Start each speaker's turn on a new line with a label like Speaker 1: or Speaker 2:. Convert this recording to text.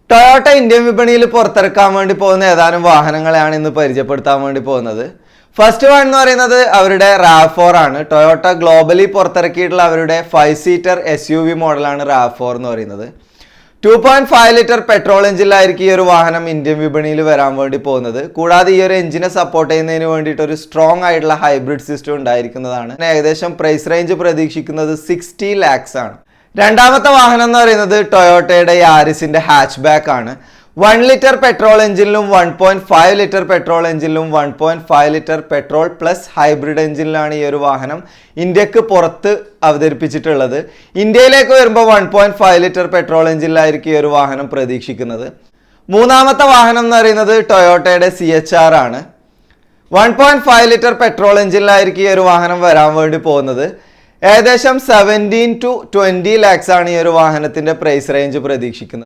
Speaker 1: Toyota Indian വിപണിയിൽ പുറത്തിറക്കാൻ വേണ്ടി പോകുന്ന ഏതാനും വാഹനങ്ങളെയാണ് ഇന്ന് പരിചയപ്പെടുത്താൻ വേണ്ടി പോകുന്നത്. ഫസ്റ്റ് വൺ എന്ന് പറയുന്നത് അവരുടെ RAV4 ആണ്. ടൊയോട്ട ഗ്ലോബലി പുറത്തിറക്കിയിട്ടുള്ള അവരുടെ 5 സീറ്റർ SUV മോഡലാണ് RAV4 എന്ന് പറയുന്നത്. 2.5 ലിറ്റർ പെട്രോൾ എഞ്ചിനിലായിരിക്കും ഈ ഒരു വാഹനം ഇന്ത്യൻ വിപണിയിൽ വരാൻ വേണ്ടി പോകുന്നത്. കൂടാതെ ഈ ഒരു എഞ്ചിനെ സപ്പോർട്ട് ചെയ്യുന്നതിന് വേണ്ടിയിട്ട് ഒരു സ്ട്രോങ് ആയിട്ടുള്ള ഹൈബ്രിഡ് സിസ്റ്റം ഉണ്ടായിരിക്കുന്നതാണ്. ഏകദേശം പ്രൈസ് റേഞ്ച് പ്രതീക്ഷിക്കുന്നത് 60 lakhs ആണ്. രണ്ടാമത്തെ വാഹനം എന്ന് പറയുന്നത് ടൊയോട്ടയുടെ യാരിസിന്റെ ഹാച്ച് ബാക്ക് ആണ്. 1 ലിറ്റർ പെട്രോൾ എഞ്ചിനിലും 1.5 ലിറ്റർ പെട്രോൾ എഞ്ചിനിലും 1.5 ലിറ്റർ പെട്രോൾ പ്ലസ് ഹൈബ്രിഡ് എഞ്ചിനിലാണ് ഈ ഒരു വാഹനം ഇന്ത്യക്ക് പുറത്ത് അവതരിപ്പിച്ചിട്ടുള്ളത്. ഇന്ത്യയിലേക്ക് വരുമ്പോൾ 1.5 ലിറ്റർ പെട്രോൾ എഞ്ചിനിലായിരിക്കും ഈ ഒരു വാഹനം പ്രതീക്ഷിക്കുന്നത്. മൂന്നാമത്തെ വാഹനം എന്ന് പറയുന്നത് ടൊയോട്ടയുടെ CHR ആണ്. 1.5 ലിറ്റർ പെട്രോൾ എഞ്ചിനിലായിരിക്കും ഈ ഒരു വാഹനം വരാൻ വേണ്ടി പോകുന്നത്. ഏകദേശം 17 to 20 lakhs ആണ് ഈ ഒരു വാഹനത്തിന്റെ പ്രൈസ് റേഞ്ച് പ്രതീക്ഷിക്കുന്നത്.